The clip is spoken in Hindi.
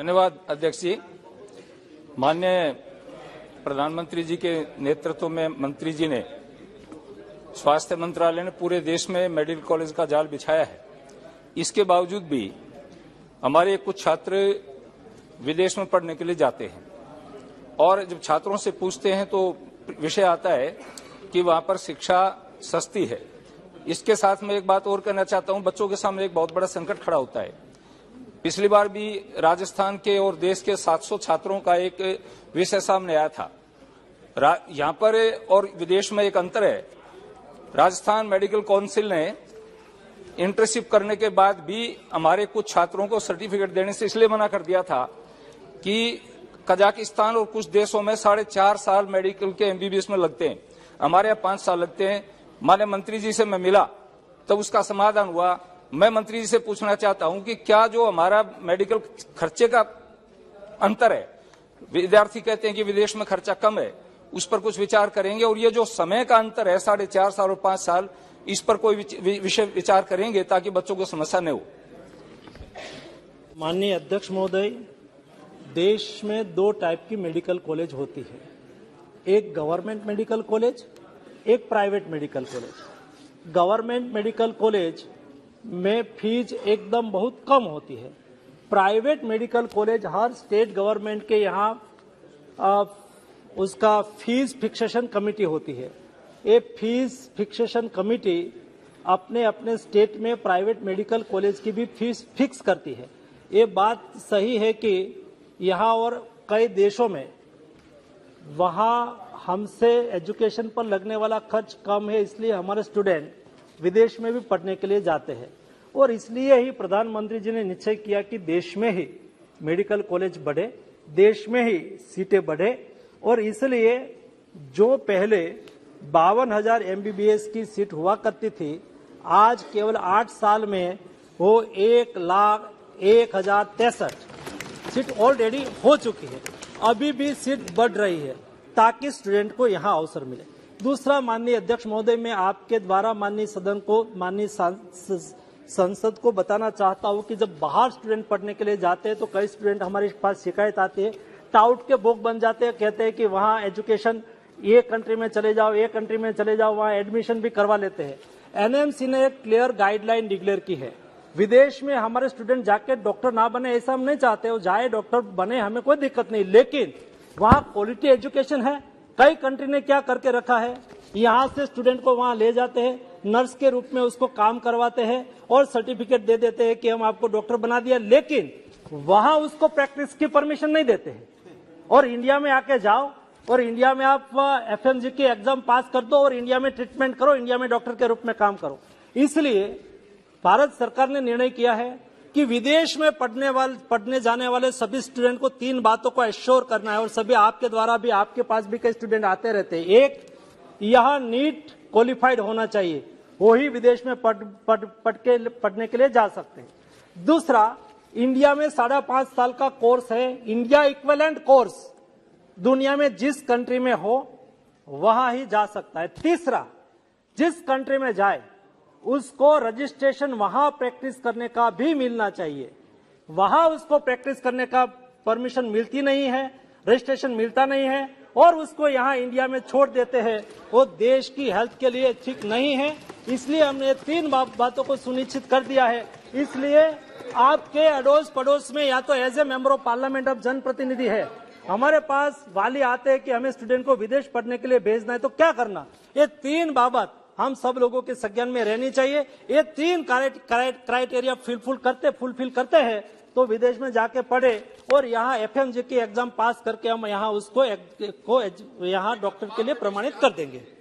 धन्यवाद अध्यक्ष जी। माननीय प्रधानमंत्री जी के नेतृत्व में मंत्री जी ने स्वास्थ्य मंत्रालय ने पूरे देश में मेडिकल कॉलेज का जाल बिछाया है। इसके बावजूद भी हमारे कुछ छात्र विदेश में पढ़ने के लिए जाते हैं और जब छात्रों से पूछते हैं तो विषय आता है कि वहां पर शिक्षा सस्ती है। इसके साथ में एक बात और कहना चाहता हूं, बच्चों के सामने एक बहुत बड़ा संकट खड़ा होता है। पिछली बार भी राजस्थान के और देश के 700 छात्रों का एक विषय सामने आया था। यहां पर और विदेश में एक अंतर है। राजस्थान मेडिकल काउंसिल ने इंटर्नशिप करने के बाद भी हमारे कुछ छात्रों को सर्टिफिकेट देने से इसलिए मना कर दिया था कि कजाकिस्तान और कुछ देशों में 4.5 साल मेडिकल के एमबीबीएस में लगते हैं, हमारे यहाँ 5 साल लगते हैं। माननीय मंत्री जी से मैं मिला तब उसका समाधान हुआ। मैं मंत्री जी से पूछना चाहता हूं कि क्या जो हमारा मेडिकल खर्चे का अंतर है, विद्यार्थी कहते हैं कि विदेश में खर्चा कम है, उस पर कुछ विचार करेंगे। और ये जो समय का अंतर है 4.5 साल और 5 साल, इस पर कोई विषय विचार करेंगे ताकि बच्चों को समस्या न हो। माननीय अध्यक्ष महोदय, देश में 2 टाइप की मेडिकल कॉलेज होती है, एक गवर्नमेंट मेडिकल कॉलेज, एक private medical college. Government medical college में फीस एकदम बहुत कम होती है। प्राइवेट मेडिकल कॉलेज हर स्टेट गवर्नमेंट के यहाँ उसका फीस फिक्सेशन कमेटी होती है। ये फीस फिक्सेशन कमेटी अपने अपने स्टेट में प्राइवेट मेडिकल कॉलेज की भी फीस फिक्स करती है। ये बात सही है कि यहाँ और कई देशों में वहाँ हमसे एजुकेशन पर लगने वाला खर्च कम है, इसलिए हमारे स्टूडेंट विदेश में भी पढ़ने के लिए जाते हैं। और इसलिए ही प्रधानमंत्री जी ने निश्चय किया कि देश में ही मेडिकल कॉलेज बढ़े, देश में ही सीटें बढ़े। और इसलिए जो पहले 52,000 एमबीबीएस की सीट हुआ करती थी, आज केवल 8 साल में वो 1,01,063 सीट ऑलरेडी हो चुकी है। अभी भी सीट बढ़ रही है ताकि स्टूडेंट को यहाँ अवसर मिले। दूसरा, माननीय अध्यक्ष महोदय, मैं आपके द्वारा माननीय सदन को, माननीय संसद को बताना चाहता हूँ कि जब बाहर स्टूडेंट पढ़ने के लिए जाते हैं तो कई स्टूडेंट हमारे पास शिकायत आती है, टाउट के भोग बन जाते हैं, कहते हैं कि वहाँ एजुकेशन ये कंट्री में चले जाओ, ये कंट्री में चले जाओ, वहाँ एडमिशन भी करवा लेते हैं। एनएमसी ने एक क्लियर गाइडलाइन डिक्लेयर की है, विदेश में हमारे स्टूडेंट जाके डॉक्टर ना बने ऐसा हम नहीं चाहते, वो जाए डॉक्टर बने, हमें कोई दिक्कत नहीं, लेकिन वहाँ क्वालिटी एजुकेशन है। कई कंट्री ने क्या करके रखा है, यहाँ से स्टूडेंट को वहाँ ले जाते हैं, नर्स के रूप में उसको काम करवाते हैं और सर्टिफिकेट दे देते हैं कि हम आपको डॉक्टर बना दिया, लेकिन वहाँ उसको प्रैक्टिस की परमिशन नहीं देते हैं। और इंडिया में आके जाओ और इंडिया में आप एफएमजी की एग्जाम पास कर दो और इंडिया में ट्रीटमेंट करो, इंडिया में डॉक्टर के रूप में काम करो। इसलिए भारत सरकार ने निर्णय किया है कि विदेश में पढ़ने जाने वाले सभी स्टूडेंट को 3 बातों को एश्योर करना है। और सभी आपके द्वारा भी, आपके पास भी कई स्टूडेंट आते रहते हैं। एक, यहाँ नीट क्वालिफाइड होना चाहिए, वो ही विदेश में पढ़ने के लिए जा सकते हैं। दूसरा, इंडिया में 5.5 साल का कोर्स है, इंडिया इक्विवेलेंट कोर्स, दुनिया में जिस कंट्री में हो वहां ही जा सकता है। तीसरा, जिस कंट्री में जाए उसको रजिस्ट्रेशन वहां प्रैक्टिस करने का भी मिलना चाहिए। वहां उसको प्रैक्टिस करने का परमिशन मिलती नहीं है, रजिस्ट्रेशन मिलता नहीं है और उसको यहाँ इंडिया में छोड़ देते हैं, वो देश की हेल्थ के लिए ठीक नहीं है। इसलिए हमने 3 बातों को सुनिश्चित कर दिया है। इसलिए आपके अड़ोस पड़ोस में या तो as a member of parliament अब जनप्रतिनिधि है, हमारे पास वाली आते हैं कि हमें स्टूडेंट को विदेश पढ़ने के लिए भेजना है, तो क्या करना, ये 3 बाबत हम सब लोगों के संज्ञान में रहनी चाहिए। ये 3 क्राइटेरिया फुलफिल करते हैं तो विदेश में जाके पढ़े और यहाँ एफएमजी की एग्जाम पास करके हम यहाँ उसको यहाँ डॉक्टर के लिए प्रमाणित कर देंगे।